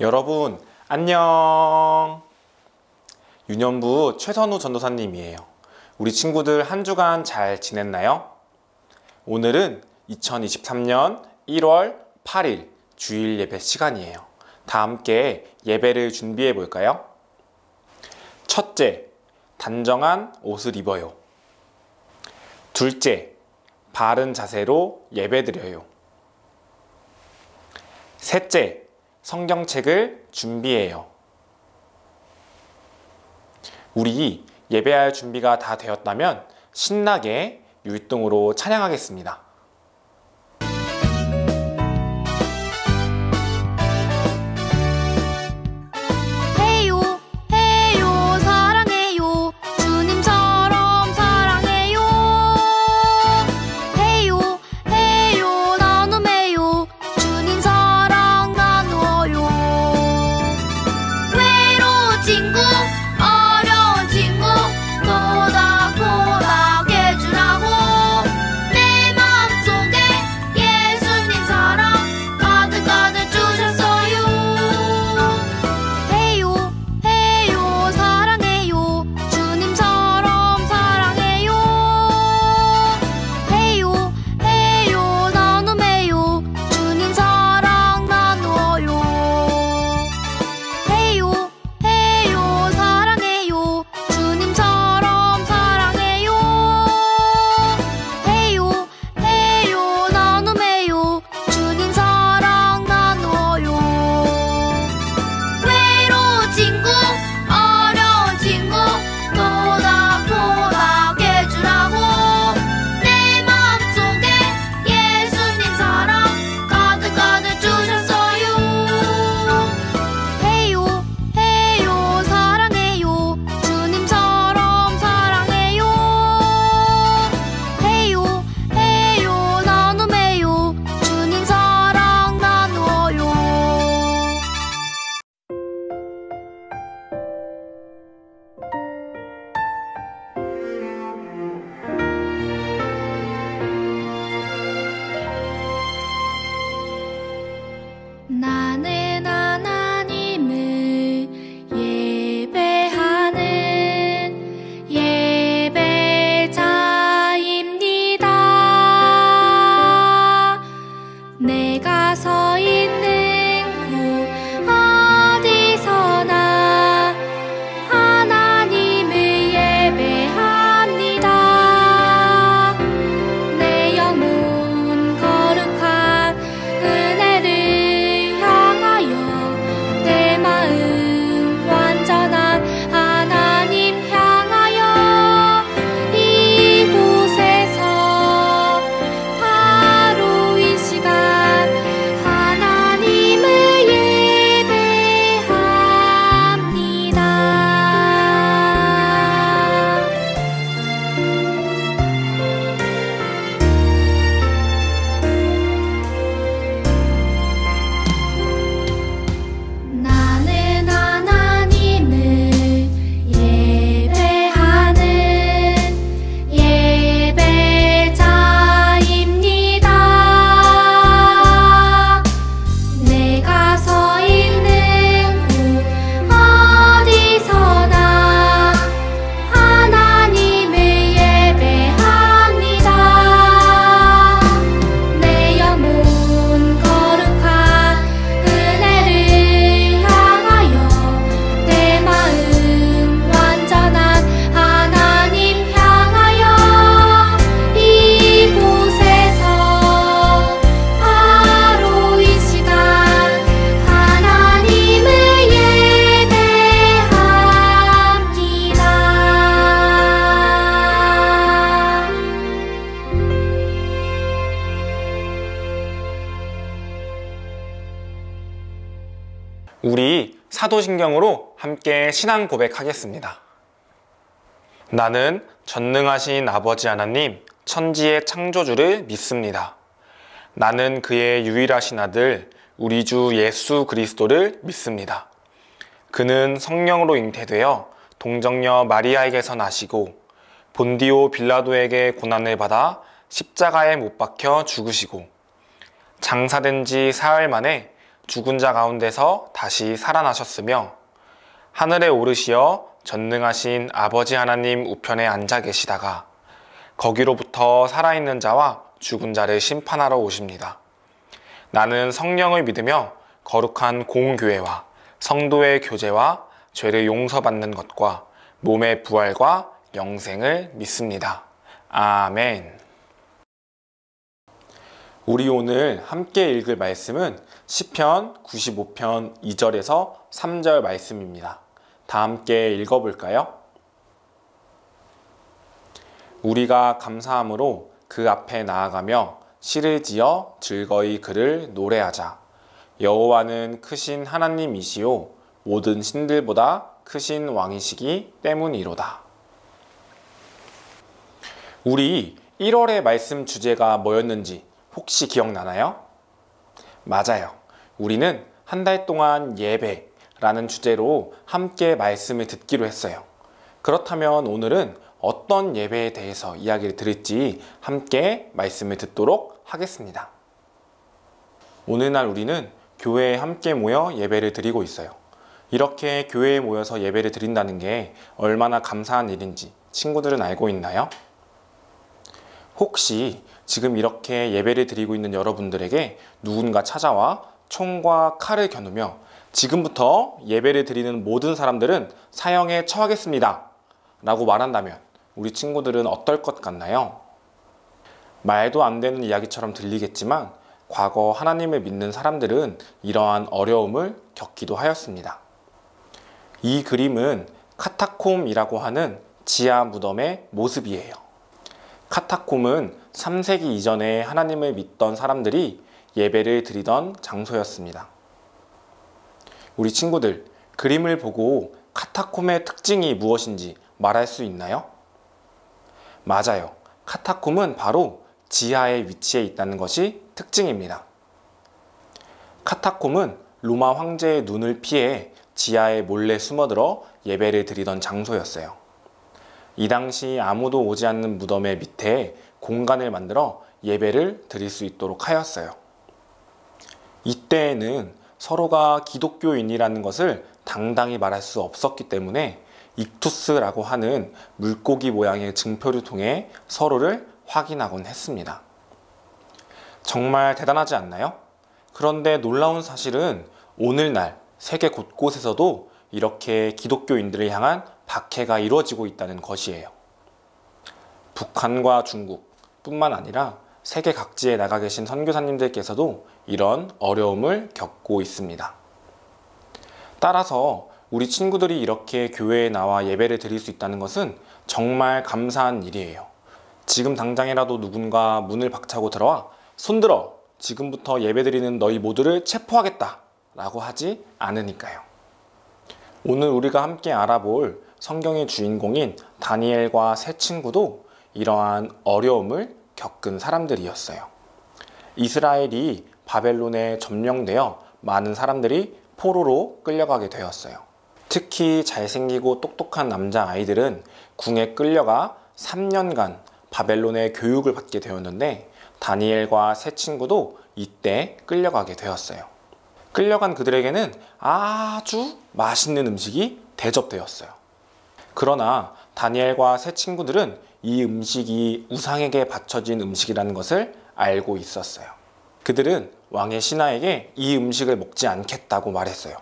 여러분 안녕. 유년부 최선우 전도사님이에요. 우리 친구들 한 주간 잘 지냈나요? 오늘은 2023년 1월 8일 주일 예배 시간이에요. 다 함께 예배를 준비해 볼까요? 첫째, 단정한 옷을 입어요. 둘째, 바른 자세로 예배드려요. 셋째, 성경책을 준비해요. 우리 예배할 준비가 다 되었다면 신나게 율동으로 찬양하겠습니다. 나는 하나님을 예배하는 예배자입니다. 내가 서 있는 곳 어디서나 하나님을 예배합니다. 내 영혼 거룩한 은혜를 내 마음 완전한 하나님 향하여 이곳에서 바로 이 시간 하나님을 예배합니다. 나는 하나님을 예배하는 예배자입니다. 내가 서 있는 곳 어디서나 하나님을 예배합니다. 내 영혼 거룩한 은혜를 내 마음 완전한 하나님 향하여 이곳에서 바로 이 시간 하나님을 예배합니다. 우리 사도신경으로 함께 신앙 고백하겠습니다. 나는 전능하신 아버지 하나님, 천지의 창조주를 믿습니다. 나는 그의 유일하신 아들, 우리 주 예수 그리스도를 믿습니다. 그는 성령으로 잉태되어 동정녀 마리아에게서 나시고 본디오 빌라도에게 고난을 받아 십자가에 못 박혀 죽으시고 장사된 지 사흘 만에 죽은 자 가운데서 다시 살아나셨으며 하늘에 오르시어 전능하신 아버지 하나님 우편에 앉아 계시다가 거기로부터 살아있는 자와 죽은 자를 심판하러 오십니다. 나는 성령을 믿으며 거룩한 공교회와 성도의 교제와 죄를 용서받는 것과 몸의 부활과 영생을 믿습니다. 아멘. 우리 오늘 함께 읽을 말씀은 시편 95편 2절에서 3절 말씀입니다. 다 함께 읽어볼까요? 우리가 감사함으로 그 앞에 나아가며 시를 지어 즐거이 그를 노래하자. 여호와는 크신 하나님이시요 모든 신들보다 크신 왕이시기 때문이로다. 우리 1월의 말씀 주제가 뭐였는지 혹시 기억나나요? 맞아요. 우리는 한 달 동안 예배라는 주제로 함께 말씀을 듣기로 했어요. 그렇다면 오늘은 어떤 예배에 대해서 이야기를 들을지 함께 말씀을 듣도록 하겠습니다. 오늘날 우리는 교회에 함께 모여 예배를 드리고 있어요. 이렇게 교회에 모여서 예배를 드린다는 게 얼마나 감사한 일인지 친구들은 알고 있나요? 혹시 지금 이렇게 예배를 드리고 있는 여러분들에게 누군가 찾아와 총과 칼을 겨누며 지금부터 예배를 드리는 모든 사람들은 사형에 처하겠습니다 라고 말한다면 우리 친구들은 어떨 것 같나요? 말도 안 되는 이야기처럼 들리겠지만 과거 하나님을 믿는 사람들은 이러한 어려움을 겪기도 하였습니다. 이 그림은 카타콤이라고 하는 지하 무덤의 모습이에요. 카타콤은 3세기 이전에 하나님을 믿던 사람들이 예배를 드리던 장소였습니다. 우리 친구들, 그림을 보고 카타콤의 특징이 무엇인지 말할 수 있나요? 맞아요. 카타콤은 바로 지하에 위치해 있다는 것이 특징입니다. 카타콤은 로마 황제의 눈을 피해 지하에 몰래 숨어들어 예배를 드리던 장소였어요. 이 당시 아무도 오지 않는 무덤의 밑에 공간을 만들어 예배를 드릴 수 있도록 하였어요. 이때에는 서로가 기독교인이라는 것을 당당히 말할 수 없었기 때문에 익투스라고 하는 물고기 모양의 증표를 통해 서로를 확인하곤 했습니다. 정말 대단하지 않나요? 그런데 놀라운 사실은 오늘날 세계 곳곳에서도 이렇게 기독교인들을 향한 박해가 이루어지고 있다는 것이에요. 북한과 중국뿐만 아니라 세계 각지에 나가 계신 선교사님들께서도 이런 어려움을 겪고 있습니다. 따라서 우리 친구들이 이렇게 교회에 나와 예배를 드릴 수 있다는 것은 정말 감사한 일이에요. 지금 당장이라도 누군가 문을 박차고 들어와 손들어! 지금부터 예배드리는 너희 모두를 체포하겠다! 라고 하지 않으니까요. 오늘 우리가 함께 알아볼 성경의 주인공인 다니엘과 세 친구도 이러한 어려움을 겪은 사람들이었어요. 이스라엘이 바벨론에 점령되어 많은 사람들이 포로로 끌려가게 되었어요. 특히 잘생기고 똑똑한 남자아이들은 궁에 끌려가 3년간 바벨론의 교육을 받게 되었는데 다니엘과 세 친구도 이때 끌려가게 되었어요. 끌려간 그들에게는 아주 맛있는 음식이 대접되었어요. 그러나 다니엘과 세 친구들은 이 음식이 우상에게 바쳐진 음식이라는 것을 알고 있었어요. 그들은 왕의 신하에게 이 음식을 먹지 않겠다고 말했어요.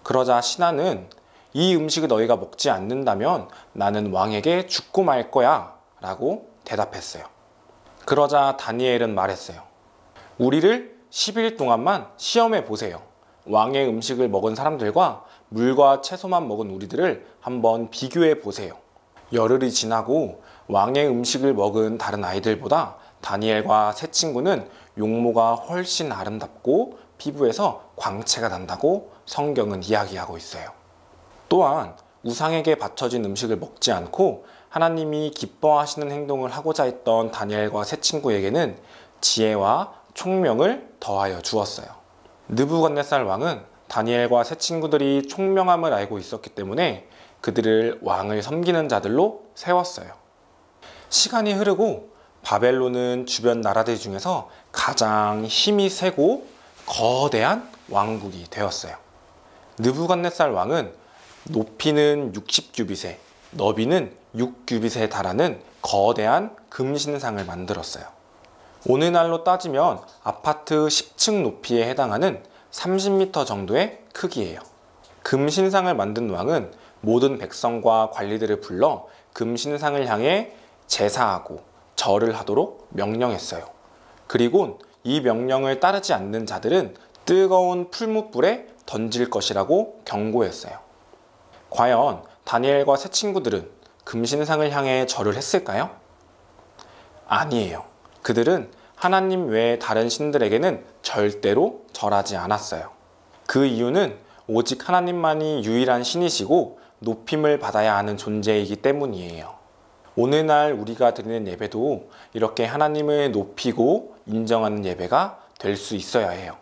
그러자 신하는 이 음식을 너희가 먹지 않는다면 나는 왕에게 죽고 말 거야 라고 대답했어요. 그러자 다니엘은 말했어요. 우리를 10일 동안만 시험해 보세요. 왕의 음식을 먹은 사람들과 물과 채소만 먹은 우리들을 한번 비교해 보세요. 열흘이 지나고 왕의 음식을 먹은 다른 아이들보다 다니엘과 세 친구는 용모가 훨씬 아름답고 피부에서 광채가 난다고 성경은 이야기하고 있어요. 또한 우상에게 바쳐진 음식을 먹지 않고 하나님이 기뻐하시는 행동을 하고자 했던 다니엘과 세 친구에게는 지혜와 총명을 더하여 주었어요. 느부갓네살 왕은 다니엘과 세 친구들이 총명함을 알고 있었기 때문에 그들을 왕을 섬기는 자들로 세웠어요. 시간이 흐르고 바벨론은 주변 나라들 중에서 가장 힘이 세고 거대한 왕국이 되었어요. 느부갓네살 왕은 높이는 60규빗에 너비는 6규빗에 달하는 거대한 금신상을 만들었어요. 오늘날로 따지면 아파트 10층 높이에 해당하는 30m 정도의 크기예요. 금신상을 만든 왕은 모든 백성과 관리들을 불러 금신상을 향해 제사하고 절을 하도록 명령했어요. 그리고 이 명령을 따르지 않는 자들은 뜨거운 풀무불에 던질 것이라고 경고했어요. 과연 다니엘과 세 친구들은 금신상을 향해 절을 했을까요? 아니에요. 그들은 하나님 외에 다른 신들에게는 절대로 절하지 않았어요. 그 이유는 오직 하나님만이 유일한 신이시고 높임을 받아야 하는 존재이기 때문이에요. 오늘날 우리가 드리는 예배도 이렇게 하나님을 높이고 인정하는 예배가 될 수 있어야 해요.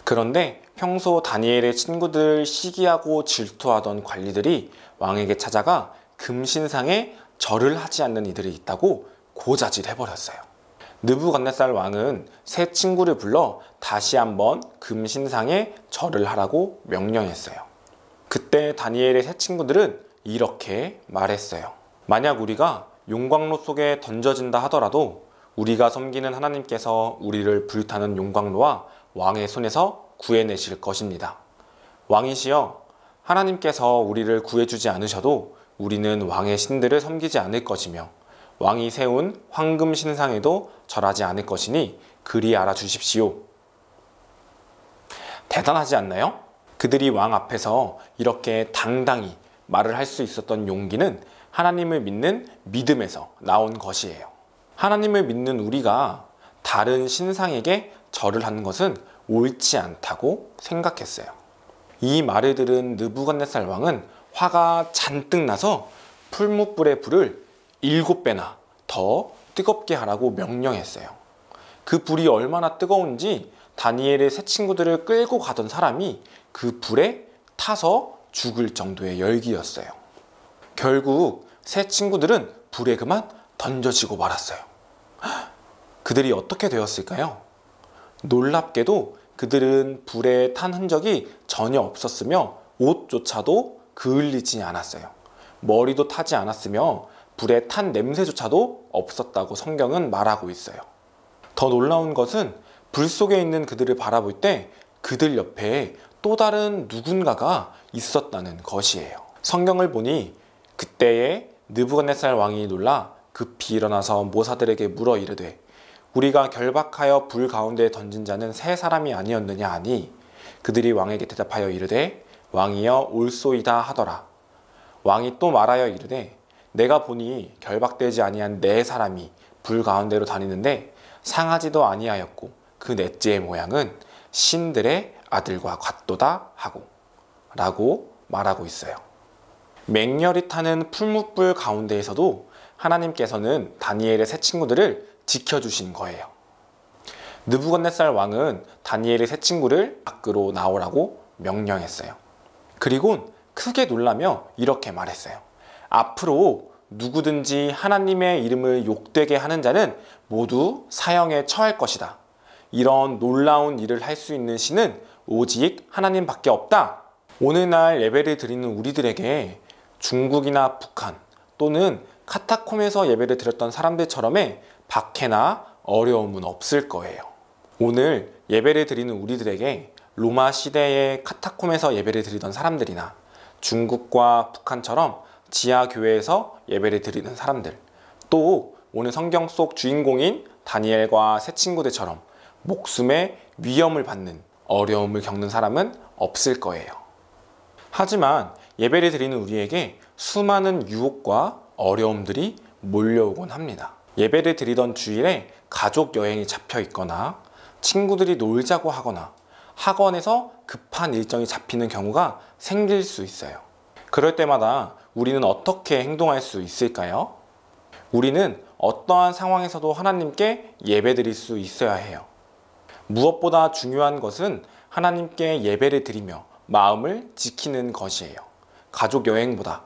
그런데 평소 다니엘의 친구들 시기하고 질투하던 관리들이 왕에게 찾아가 금신상에 절을 하지 않는 이들이 있다고 고자질해버렸어요. 느부갓네살 왕은 세 친구를 불러 다시 한번 금신상에 절을 하라고 명령했어요. 그때 다니엘의 세 친구들은 이렇게 말했어요. 만약 우리가 용광로 속에 던져진다 하더라도 우리가 섬기는 하나님께서 우리를 불타는 용광로와 왕의 손에서 구해내실 것입니다. 왕이시여, 하나님께서 우리를 구해주지 않으셔도 우리는 왕의 신들을 섬기지 않을 것이며 왕이 세운 황금 신상에도 절하지 않을 것이니 그리 알아주십시오. 대단하지 않나요? 그들이 왕 앞에서 이렇게 당당히 말을 할 수 있었던 용기는 하나님을 믿는 믿음에서 나온 것이에요. 하나님을 믿는 우리가 다른 신상에게 절을 하는 것은 옳지 않다고 생각했어요. 이 말을 들은 느부갓네살 왕은 화가 잔뜩 나서 풀무불의 불을 7배나 더 뜨겁게 하라고 명령했어요. 그 불이 얼마나 뜨거운지 다니엘의 세 친구들을 끌고 가던 사람이 그 불에 타서 죽을 정도의 열기였어요. 결국 세 친구들은 불에 그만 던져지고 말았어요. 그들이 어떻게 되었을까요? 놀랍게도 그들은 불에 탄 흔적이 전혀 없었으며 옷조차도 그을리지 않았어요. 머리도 타지 않았으며 불에 탄 냄새조차도 없었다고 성경은 말하고 있어요. 더 놀라운 것은 불 속에 있는 그들을 바라볼 때 그들 옆에 또 다른 누군가가 있었다는 것이에요. 성경을 보니 그때에 느부갓네살 왕이 놀라 급히 일어나서 모사들에게 물어 이르되 우리가 결박하여 불 가운데 던진 자는 세 사람이 아니었느냐 하니 그들이 왕에게 대답하여 이르되 왕이여 올소이다 하더라. 왕이 또 말하여 이르되 내가 보니 결박되지 아니한 네 사람이 불 가운데로 다니는데 상하지도 아니하였고 그 넷째의 모양은 신들의 아들과 같도다 하고 라고 말하고 있어요. 맹렬히 타는 풀무불 가운데에서도 하나님께서는 다니엘의 세 친구들을 지켜주신 거예요. 느부갓네살 왕은 다니엘의 세 친구를 밖으로 나오라고 명령했어요. 그리고 크게 놀라며 이렇게 말했어요. 앞으로 누구든지 하나님의 이름을 욕되게 하는 자는 모두 사형에 처할 것이다. 이런 놀라운 일을 할 수 있는 신은 오직 하나님밖에 없다. 오늘날 예배를 드리는 우리들에게 중국이나 북한 또는 카타콤에서 예배를 드렸던 사람들처럼의 박해나 어려움은 없을 거예요. 오늘 예배를 드리는 우리들에게 로마 시대의 카타콤에서 예배를 드리던 사람들이나 중국과 북한처럼 지하교회에서 예배를 드리는 사람들, 또 오늘 성경 속 주인공인 다니엘과 세 친구들처럼 목숨의 위험을 받는 어려움을 겪는 사람은 없을 거예요. 하지만 예배를 드리는 우리에게 수많은 유혹과 어려움들이 몰려오곤 합니다. 예배를 드리던 주일에 가족 여행이 잡혀 있거나 친구들이 놀자고 하거나 학원에서 급한 일정이 잡히는 경우가 생길 수 있어요. 그럴 때마다 우리는 어떻게 행동할 수 있을까요? 우리는 어떠한 상황에서도 하나님께 예배드릴 수 있어야 해요. 무엇보다 중요한 것은 하나님께 예배를 드리며 마음을 지키는 것이에요. 가족 여행보다,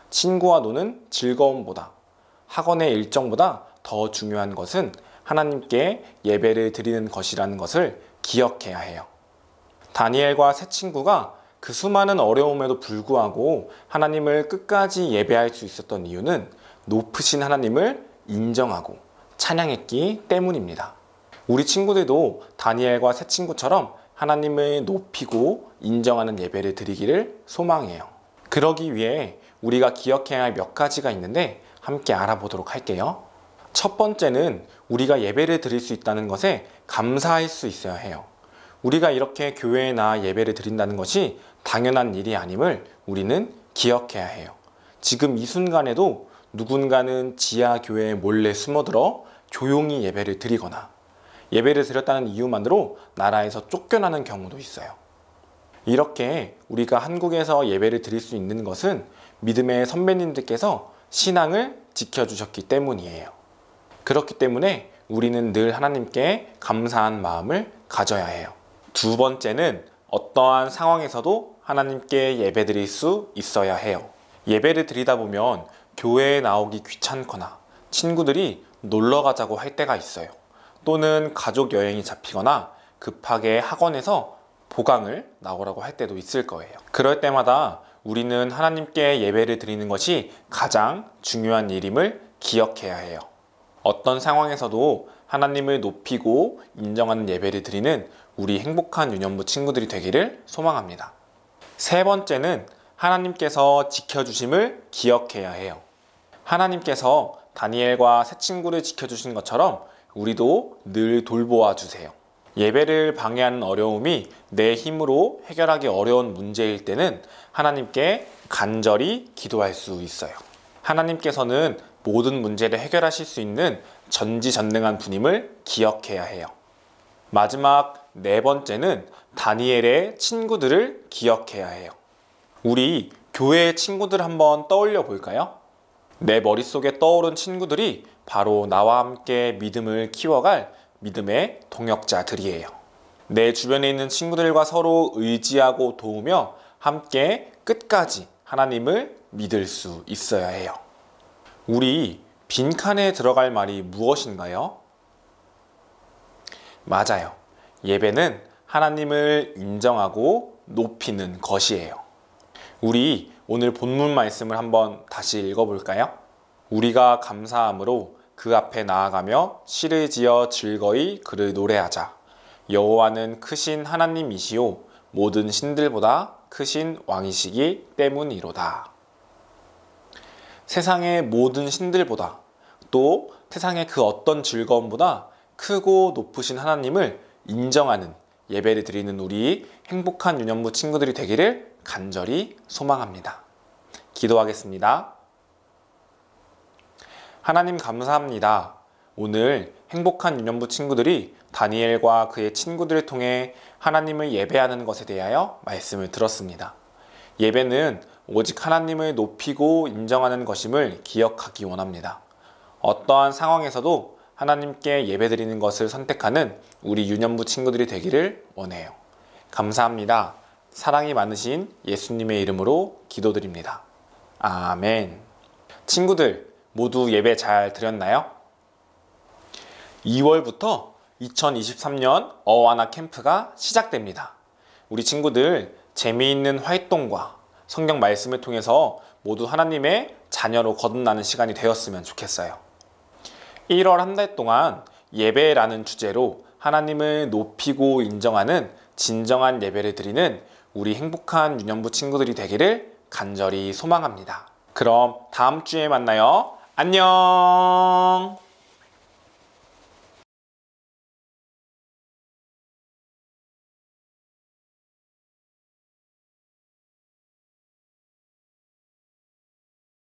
친구와 노는 즐거움보다, 학원의 일정보다 더 중요한 것은 하나님께 예배를 드리는 것이라는 것을 기억해야 해요. 다니엘과 세 친구가 그 수많은 어려움에도 불구하고 하나님을 끝까지 예배할 수 있었던 이유는 높으신 하나님을 인정하고 찬양했기 때문입니다. 우리 친구들도 다니엘과 세 친구처럼 하나님을 높이고 인정하는 예배를 드리기를 소망해요. 그러기 위해 우리가 기억해야 할 몇 가지가 있는데 함께 알아보도록 할게요. 첫 번째는 우리가 예배를 드릴 수 있다는 것에 감사할 수 있어야 해요. 우리가 이렇게 교회에 나와 예배를 드린다는 것이 당연한 일이 아님을 우리는 기억해야 해요. 지금 이 순간에도 누군가는 지하 교회에 몰래 숨어들어 조용히 예배를 드리거나 예배를 드렸다는 이유만으로 나라에서 쫓겨나는 경우도 있어요. 이렇게 우리가 한국에서 예배를 드릴 수 있는 것은 믿음의 선배님들께서 신앙을 지켜주셨기 때문이에요. 그렇기 때문에 우리는 늘 하나님께 감사한 마음을 가져야 해요. 두 번째는 어떠한 상황에서도 하나님께 예배드릴 수 있어야 해요. 예배를 드리다 보면 교회에 나오기 귀찮거나 친구들이 놀러 가자고 할 때가 있어요. 또는 가족 여행이 잡히거나 급하게 학원에서 보강을 나오라고 할 때도 있을 거예요. 그럴 때마다 우리는 하나님께 예배를 드리는 것이 가장 중요한 일임을 기억해야 해요. 어떤 상황에서도 하나님을 높이고 인정하는 예배를 드리는 우리 행복한 유년부 친구들이 되기를 소망합니다. 세 번째는 하나님께서 지켜주심을 기억해야 해요. 하나님께서 다니엘과 세 친구를 지켜주신 것처럼 우리도 늘 돌보아 주세요. 예배를 방해하는 어려움이 내 힘으로 해결하기 어려운 문제일 때는 하나님께 간절히 기도할 수 있어요. 하나님께서는 모든 문제를 해결하실 수 있는 전지전능한 분임을 기억해야 해요. 마지막 네 번째는 다니엘의 친구들을 기억해야 해요. 우리 교회의 친구들 한번 떠올려 볼까요? 내 머릿속에 떠오른 친구들이 바로 나와 함께 믿음을 키워갈 믿음의 동역자들이에요. 내 주변에 있는 친구들과 서로 의지하고 도우며 함께 끝까지 하나님을 믿을 수 있어야 해요. 우리 빈칸에 들어갈 말이 무엇인가요? 맞아요. 예배는 하나님을 인정하고 높이는 것이에요. 우리 오늘 본문 말씀을 한번 다시 읽어볼까요? 우리가 감사함으로 그 앞에 나아가며 시를 지어 즐거이 그를 노래하자. 여호와는 크신 하나님이시오 모든 신들보다 크신 왕이시기 때문이로다. 세상의 모든 신들보다 또 세상의 그 어떤 즐거움보다 크고 높으신 하나님을 인정하는 예배를 드리는 우리 행복한 유년부 친구들이 되기를 간절히 소망합니다. 기도하겠습니다. 하나님 감사합니다. 오늘 행복한 유년부 친구들이 다니엘과 그의 친구들을 통해 하나님을 예배하는 것에 대하여 말씀을 들었습니다. 예배는 오직 하나님을 높이고 인정하는 것임을 기억하기 원합니다. 어떠한 상황에서도 하나님께 예배드리는 것을 선택하는 우리 유년부 친구들이 되기를 원해요. 감사합니다. 사랑이 많으신 예수님의 이름으로 기도드립니다. 아멘. 친구들 모두 예배 잘 드렸나요? 2월부터 2023년 어와나 캠프가 시작됩니다. 우리 친구들 재미있는 활동과 성경 말씀을 통해서 모두 하나님의 자녀로 거듭나는 시간이 되었으면 좋겠어요. 1월 한 달 동안 예배라는 주제로 하나님을 높이고 인정하는 진정한 예배를 드리는 우리 행복한 유년부 친구들이 되기를 간절히 소망합니다. 그럼 다음 주에 만나요. 안녕!